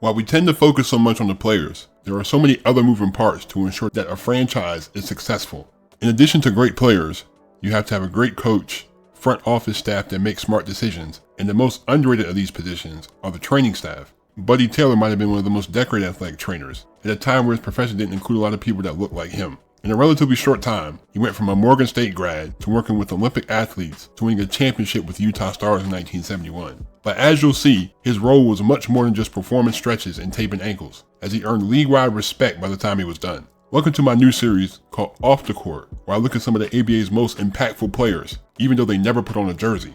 While we tend to focus so much on the players, there are so many other moving parts to ensure that a franchise is successful. In addition to great players, you have to have a great coach, front office staff that make smart decisions, and the most underrated of these positions are the training staff. Buddy Taylor might have been one of the most decorated athletic trainers, at a time where his profession didn't include a lot of people that looked like him. In a relatively short time, he went from a Morgan State grad to working with Olympic athletes to winning a championship with Utah Stars in 1971. But as you'll see, his role was much more than just performing stretches and taping ankles, as he earned league-wide respect by the time he was done. Welcome to my new series called Off the Court, where I look at some of the ABA's most impactful players, even though they never put on a jersey.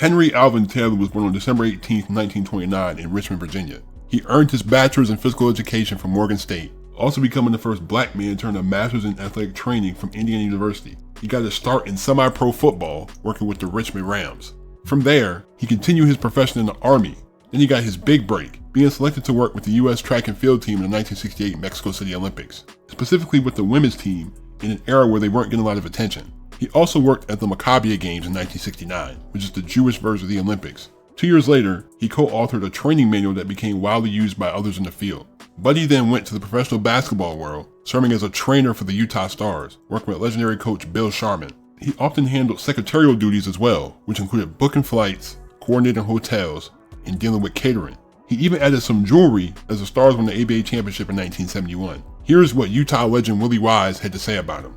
Henry Alvin Taylor was born on December 18, 1929 in Richmond, Virginia. He earned his bachelor's in physical education from Morgan State, also becoming the first black man to earn a master's in athletic training from Indiana University. He got his start in semi-pro football, working with the Richmond Rams. From there, he continued his profession in the Army. Then he got his big break, being selected to work with the U.S. track and field team in the 1968 Mexico City Olympics, specifically with the women's team in an era where they weren't getting a lot of attention. He also worked at the Maccabi Games in 1969, which is the Jewish version of the Olympics. 2 years later, he co-authored a training manual that became widely used by others in the field. Buddy then went to the professional basketball world, serving as a trainer for the Utah Stars, working with legendary coach Bill Sharman. He often handled secretarial duties as well, which included booking flights, coordinating hotels, and dealing with catering. He even added some jewelry as the Stars won the ABA championship in 1971. Here's what Utah legend Willie Wise had to say about him.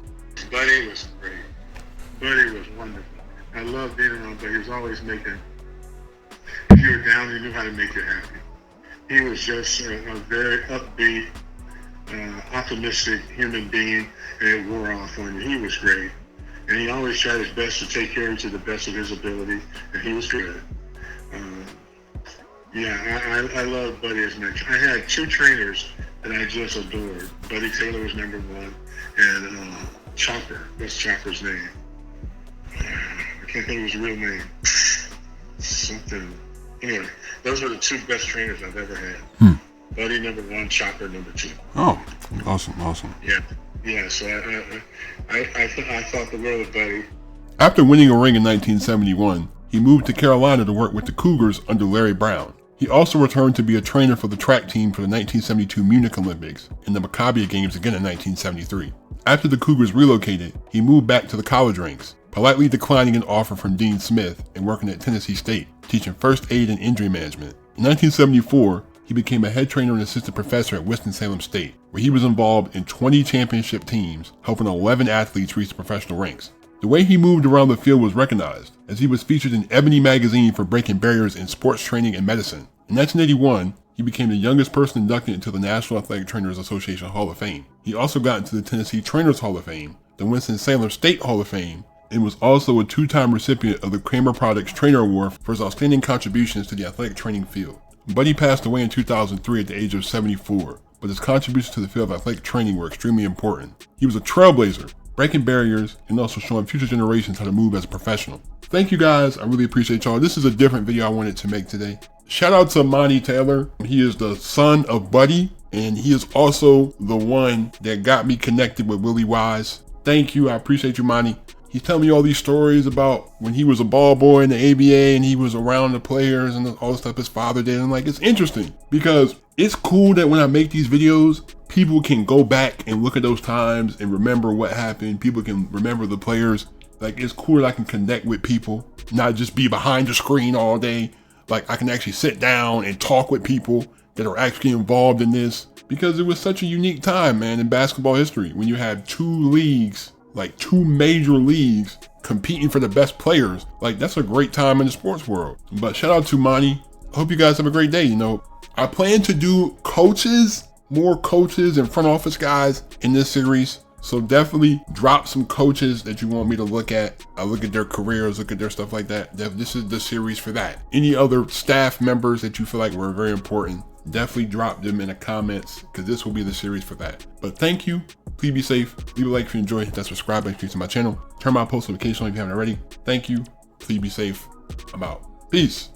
Buddy was great. Buddy was wonderful. I loved being around Buddy. He was always making, if you were down, he knew how to make you happy. He was just a very upbeat, optimistic human being, and it wore off on you. He was great. And he always tried his best to take care of you to the best of his ability, and he was good. I love Buddy as much. I had two trainers that I just adored. Buddy Taylor was number one, and Chopper. What's Chopper's name? I can't think of his real name. Something. Anyway, those were the two best trainers I've ever had. Buddy number one, Chopper number two. Oh, awesome. Yeah. So I thought the world of Buddy. After winning a ring in 1971, he moved to Carolina to work with the Cougars under Larry Brown. He also returned to be a trainer for the track team for the 1972 Munich Olympics and the Maccabi Games again in 1973. After the Cougars relocated, he moved back to the college ranks, politely declining an offer from Dean Smith and working at Tennessee State, teaching first aid and injury management. In 1974, he became a head trainer and assistant professor at Winston-Salem State, where he was involved in 20 championship teams, helping 11 athletes reach the professional ranks. The way he moved around the field was recognized, as he was featured in Ebony magazine for breaking barriers in sports training and medicine. In 1981, he became the youngest person inducted into the National Athletic Trainers Association Hall of Fame. He also got into the Tennessee Trainers Hall of Fame, the Winston-Salem State Hall of Fame, and was also a two-time recipient of the Kramer Products Trainer Award for his outstanding contributions to the athletic training field. Buddy passed away in 2003 at the age of 74, but his contributions to the field of athletic training were extremely important. He was a trailblazer, breaking barriers and also showing future generations how to move as a professional. Thank you guys, I really appreciate y'all. This is a different video I wanted to make today. Shout out to Monty Taylor. He is the son of Buddy, and he is also the one that got me connected with Willie Wise. Thank you, I appreciate you, Monty. He's telling me all these stories about when he was a ball boy in the ABA and he was around the players and all the stuff his father did. And it's interesting because it's cool that when I make these videos, people can go back and look at those times and remember what happened. People can remember the players. It's cool that I can connect with people, not just be behind the screen all day. I can actually sit down and talk with people that are actually involved in this, because it was such a unique time, man, in basketball history when you had two leagues, two major leagues competing for the best players. That's a great time in the sports world. But shout out to Monty. I hope you guys have a great day. I plan to do more coaches and front office guys in this series. So definitely drop some coaches that you want me to look at. I look at their careers, look at their stuff like that. This is the series for that. Any other staff members that you feel like were very important, definitely drop them in the comments, because this will be the series for that. But thank you. Please be safe. Leave a like if you enjoyed. Hit that subscribe button to my channel. Turn my post notification on if you haven't already. Thank you. Please be safe. I'm out. Peace.